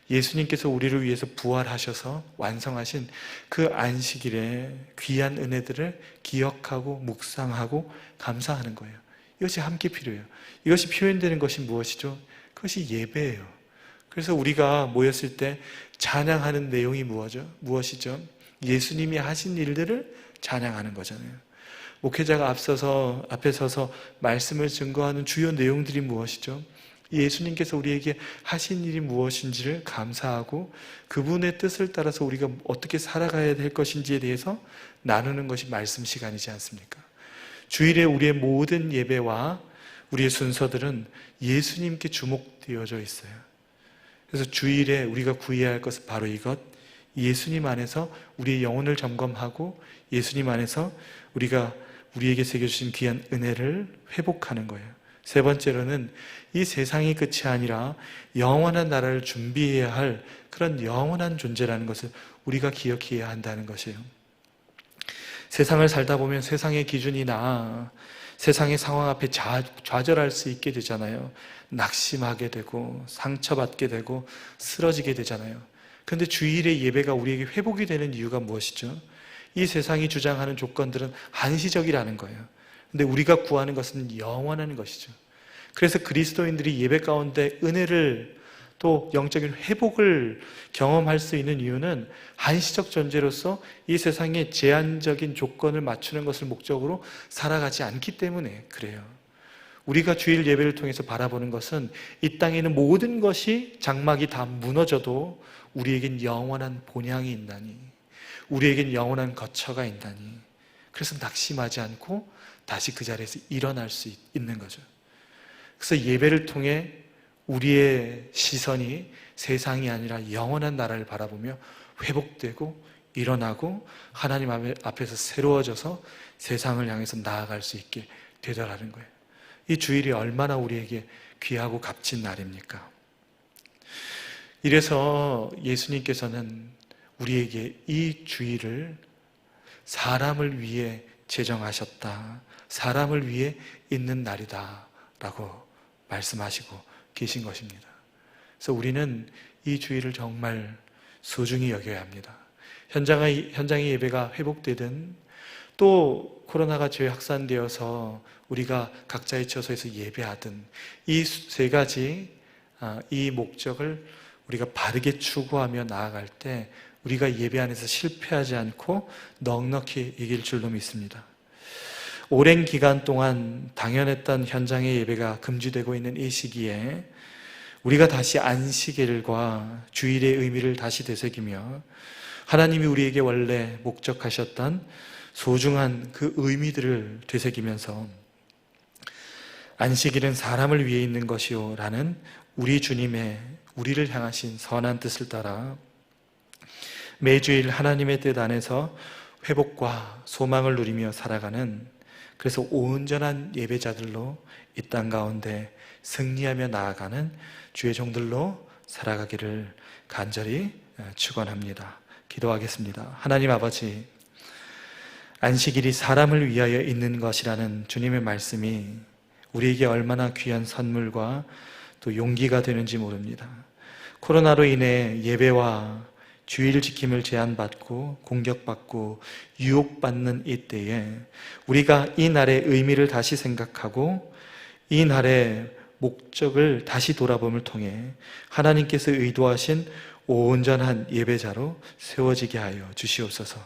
S3: 예수님께서 우리를 위해서 부활하셔서 완성하신 그 안식일의 귀한 은혜들을 기억하고 묵상하고 감사하는 거예요. 이것이 함께 필요해요. 이것이 표현되는 것이 무엇이죠? 그것이 예배예요. 그래서 우리가 모였을 때 찬양하는 내용이 무엇이죠? 예수님이 하신 일들을 찬양하는 거잖아요. 목회자가 앞에 서서 말씀을 증거하는 주요 내용들이 무엇이죠? 예수님께서 우리에게 하신 일이 무엇인지를 감사하고 그분의 뜻을 따라서 우리가 어떻게 살아가야 될 것인지에 대해서 나누는 것이 말씀 시간이지 않습니까? 주일에 우리의 모든 예배와 우리의 순서들은 예수님께 주목되어져 있어요. 그래서 주일에 우리가 구해야 할 것은 바로 이것, 예수님 안에서 우리의 영혼을 점검하고 예수님 안에서 우리에게 새겨주신 귀한 은혜를 회복하는 거예요. 세 번째로는 이 세상이 끝이 아니라 영원한 나라를 준비해야 할 그런 영원한 존재라는 것을 우리가 기억해야 한다는 것이에요. 세상을 살다 보면 세상의 기준이나 세상의 상황 앞에 좌절할 수 있게 되잖아요. 낙심하게 되고 상처받게 되고 쓰러지게 되잖아요. 그런데 주일의 예배가 우리에게 회복이 되는 이유가 무엇이죠? 이 세상이 주장하는 조건들은 한시적이라는 거예요. 근데 우리가 구하는 것은 영원한 것이죠. 그래서 그리스도인들이 예배 가운데 은혜를 또 영적인 회복을 경험할 수 있는 이유는 한시적 존재로서 이 세상의 제한적인 조건을 맞추는 것을 목적으로 살아가지 않기 때문에 그래요. 우리가 주일 예배를 통해서 바라보는 것은 이 땅에 있는 모든 것이 장막이 다 무너져도 우리에겐 영원한 본향이 있나니, 우리에겐 영원한 거처가 있다니. 그래서 낙심하지 않고 다시 그 자리에서 일어날 수 있는 거죠. 그래서 예배를 통해 우리의 시선이 세상이 아니라 영원한 나라를 바라보며 회복되고 일어나고 하나님 앞에서 새로워져서 세상을 향해서 나아갈 수 있게 되더라는 거예요. 이 주일이 얼마나 우리에게 귀하고 값진 날입니까? 이래서 예수님께서는 우리에게 이 주일을 사람을 위해 제정하셨다, 사람을 위해 있는 날이다 라고 말씀하시고 계신 것입니다. 그래서 우리는 이 주일을 정말 소중히 여겨야 합니다. 현장의 예배가 회복되든 또 코로나가 재확산되어서 우리가 각자의 처소에서 예배하든 이 세 가지 이 목적을 우리가 바르게 추구하며 나아갈 때 우리가 예배 안에서 실패하지 않고 넉넉히 이길 줄로 믿습니다. 오랜 기간 동안 당연했던 현장의 예배가 금지되고 있는 이 시기에 우리가 다시 안식일과 주일의 의미를 다시 되새기며 하나님이 우리에게 원래 목적하셨던 소중한 그 의미들을 되새기면서 안식일은 사람을 위해 있는 것이요 라는 우리 주님의 우리를 향하신 선한 뜻을 따라 매주일 하나님의 뜻 안에서 회복과 소망을 누리며 살아가는, 그래서 온전한 예배자들로 이 땅 가운데 승리하며 나아가는 주의 종들로 살아가기를 간절히 축원합니다. 기도하겠습니다. 하나님 아버지, 안식일이 사람을 위하여 있는 것이라는 주님의 말씀이 우리에게 얼마나 귀한 선물과 또 용기가 되는지 모릅니다. 코로나로 인해 예배와 주일 지킴을 제한받고 공격받고 유혹받는 이때에 우리가 이 날의 의미를 다시 생각하고 이 날의 목적을 다시 돌아봄을 통해 하나님께서 의도하신 온전한 예배자로 세워지게 하여 주시옵소서.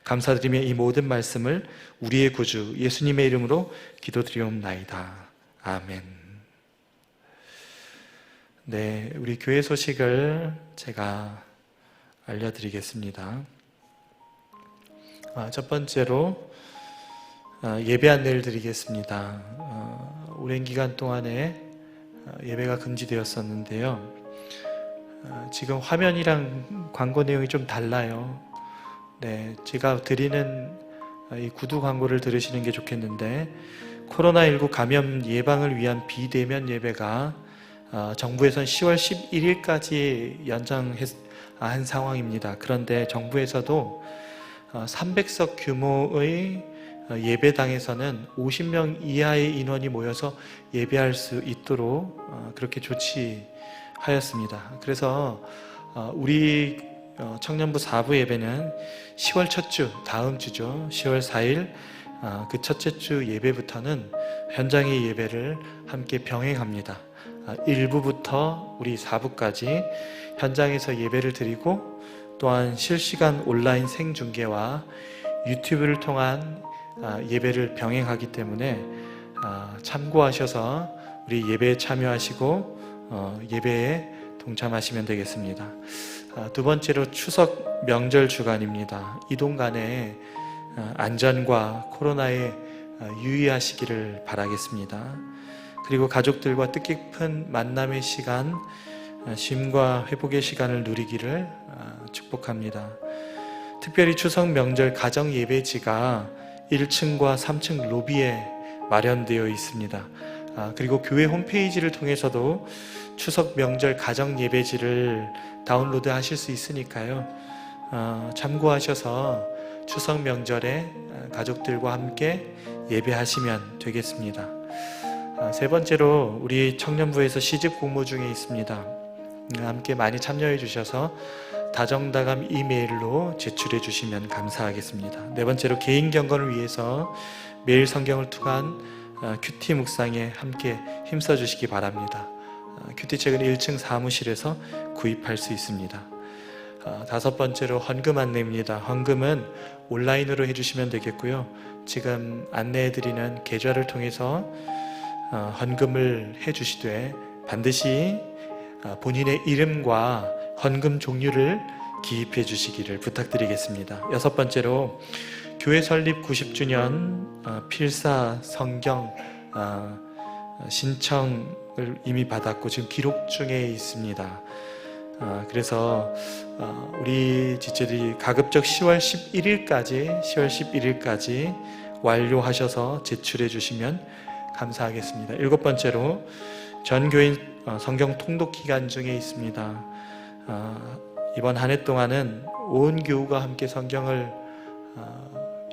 S3: 감사드리며 이 모든 말씀을 우리의 구주 예수님의 이름으로 기도드리옵나이다. 아멘. 네, 우리 교회 소식을 제가 알려드리겠습니다. 첫 번째로 예배 안내를 드리겠습니다. 오랜 기간 동안에 예배가 금지되었었는데요. 지금 화면이랑 광고 내용이 좀 달라요. 네, 제가 드리는 이 구두 광고를 들으시는 게 좋겠는데, 코로나19 감염 예방을 위한 비대면 예배가 정부에서는 10월 11일까지 연장한 상황입니다. 그런데 정부에서도 300석 규모의 예배당에서는 50명 이하의 인원이 모여서 예배할 수 있도록 그렇게 조치하였습니다. 그래서 우리 청년부 4부 예배는 10월 첫 주, 다음 주죠. 10월 4일 그 첫째 주 예배부터는 현장의 예배를 함께 병행합니다. 1부부터 우리 4부까지 현장에서 예배를 드리고, 또한 실시간 온라인 생중계와 유튜브를 통한 예배를 병행하기 때문에 참고하셔서 우리 예배에 참여하시고 예배에 동참하시면 되겠습니다. 두 번째로 추석 명절 주간입니다. 이동 간에 안전과 코로나에 유의하시기를 바라겠습니다. 그리고 가족들과 뜻깊은 만남의 시간, 쉼과 회복의 시간을 누리기를 축복합니다. 특별히 추석 명절 가정 예배지가 1층과 3층 로비에 마련되어 있습니다. 그리고 교회 홈페이지를 통해서도 추석 명절 가정 예배지를 다운로드 하실 수 있으니까요. 참고하셔서 추석 명절에 가족들과 함께 예배하시면 되겠습니다. 세 번째로 우리 청년부에서 시집 공모 중에 있습니다. 함께 많이 참여해 주셔서 다정다감 이메일로 제출해 주시면 감사하겠습니다. 네 번째로 개인 경건을 위해서 매일 성경을 통한 큐티 묵상에 함께 힘써 주시기 바랍니다. 큐티책은 1층 사무실에서 구입할 수 있습니다. 다섯 번째로 헌금 안내입니다. 헌금은 온라인으로 해주시면 되겠고요. 지금 안내해드리는 계좌를 통해서 헌금을 해주시되 반드시 본인의 이름과 헌금 종류를 기입해 주시기를 부탁드리겠습니다. 여섯 번째로 교회 설립 90주년 필사 성경 신청을 이미 받았고 지금 기록 중에 있습니다. 그래서 우리 지체들이 가급적 10월 11일까지 완료하셔서 제출해 주시면 감사하겠습니다. 일곱 번째로 전교인 성경 통독 기간 중에 있습니다. 이번 한 해 동안은 온 교우가 함께 성경을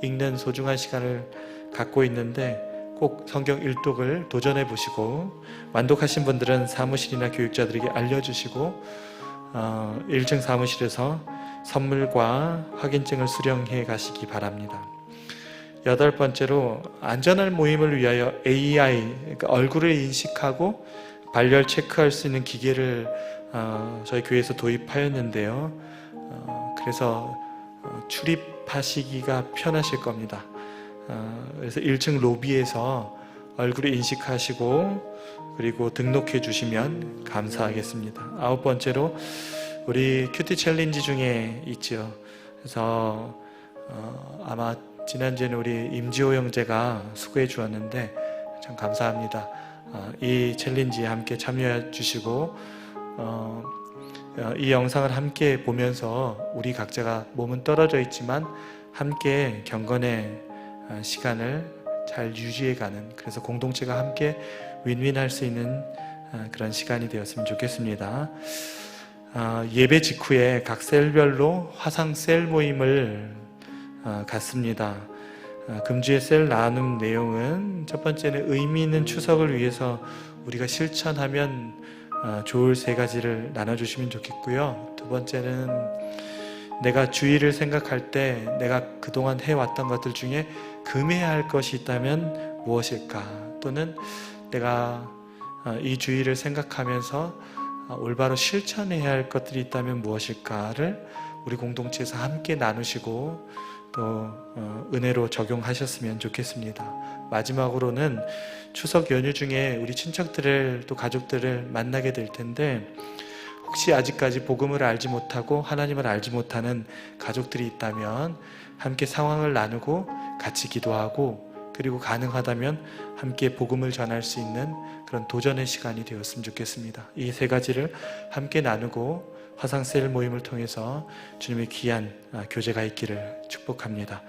S3: 읽는 소중한 시간을 갖고 있는데 꼭 성경 일독을 도전해 보시고 완독하신 분들은 사무실이나 교육자들에게 알려주시고 1층 사무실에서 선물과 확인증을 수령해 가시기 바랍니다. 여덟 번째로 안전한 모임을 위하여 AI, 그러니까 얼굴을 인식하고 발열 체크할 수 있는 기계를 저희 교회에서 도입하였는데요. 그래서 출입하시기가 편하실 겁니다. 그래서 1층 로비에서 얼굴을 인식하시고 그리고 등록해 주시면 감사하겠습니다. 아홉 번째로 우리 큐티 챌린지 중에 있죠. 그래서 아마 지난주에는 우리 임지호 형제가 수고해 주었는데 참 감사합니다. 이 챌린지에 함께 참여해 주시고 이 영상을 함께 보면서 우리 각자가 몸은 떨어져 있지만 함께 경건의 시간을 잘 유지해가는, 그래서 공동체가 함께 윈윈할 수 있는 그런 시간이 되었으면 좋겠습니다. 예배 직후에 각 셀별로 화상 셀 모임을 갖습니다. 금주의 셀 나눔 내용은 첫 번째는 의미 있는 추석을 위해서 우리가 실천하면 좋을 세 가지를 나눠주시면 좋겠고요. 두 번째는 내가 주일을 생각할 때 내가 그동안 해왔던 것들 중에 금해야 할 것이 있다면 무엇일까, 또는 내가 이 주일을 생각하면서 올바로 실천해야 할 것들이 있다면 무엇일까를 우리 공동체에서 함께 나누시고 또 은혜로 적용하셨으면 좋겠습니다. 마지막으로는 추석 연휴 중에 우리 친척들을 또 가족들을 만나게 될 텐데 혹시 아직까지 복음을 알지 못하고 하나님을 알지 못하는 가족들이 있다면 함께 상황을 나누고 같이 기도하고 그리고 가능하다면 함께 복음을 전할 수 있는 그런 도전의 시간이 되었으면 좋겠습니다. 이 세 가지를 함께 나누고 화상셀 모임을 통해서 주님의 귀한 교제가 있기를 축복합니다.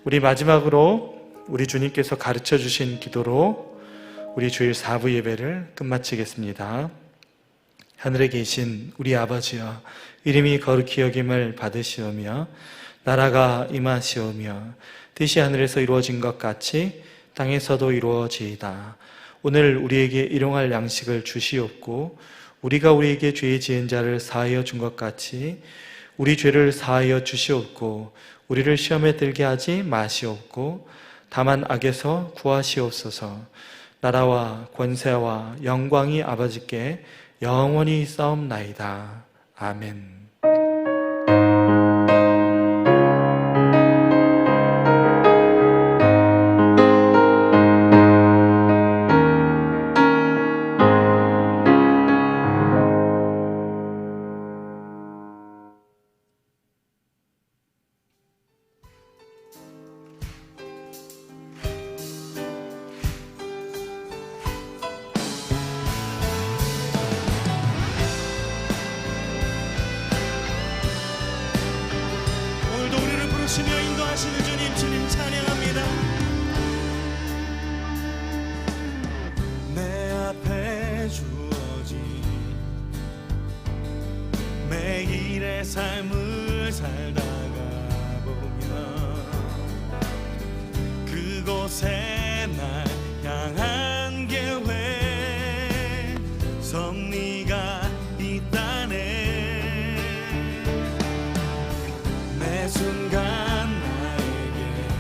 S3: 우리 마지막으로 우리 주님께서 가르쳐 주신 기도로 우리 주일 4부 예배를 끝마치겠습니다. 하늘에 계신 우리 아버지여, 이름이 거룩히 여김을 받으시오며 나라가 임하시오며 뜻이 하늘에서 이루어진 것 같이 땅에서도 이루어지이다. 오늘 우리에게 일용할 양식을 주시옵고 우리가 우리에게 죄 지은 자를 사하여 준 것 같이 우리 죄를 사하여 주시옵고 우리를 시험에 들게 하지 마시옵고 다만 악에서 구하시옵소서. 나라와 권세와 영광이 아버지께 영원히 싸움나이다. 아멘.
S2: 부르시며 인도하시는 주님, 주님 찬양합니다. 내 앞에 주어진 매일의 삶을 살다가 보면 그곳에 날 향한 계획 섭리가 있다네. 매 순간 나에게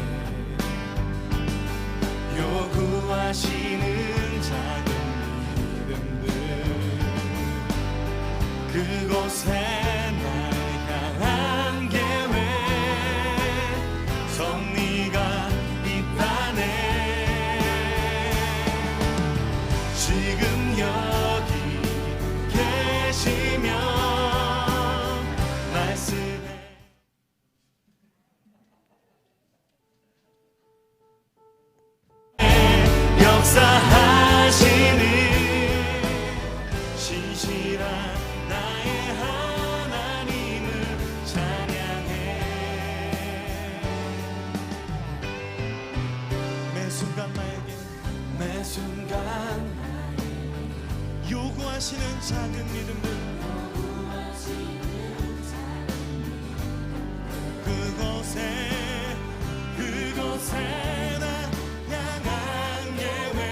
S2: 거부하시는 작은 믿음들 그곳에 나 향한 계획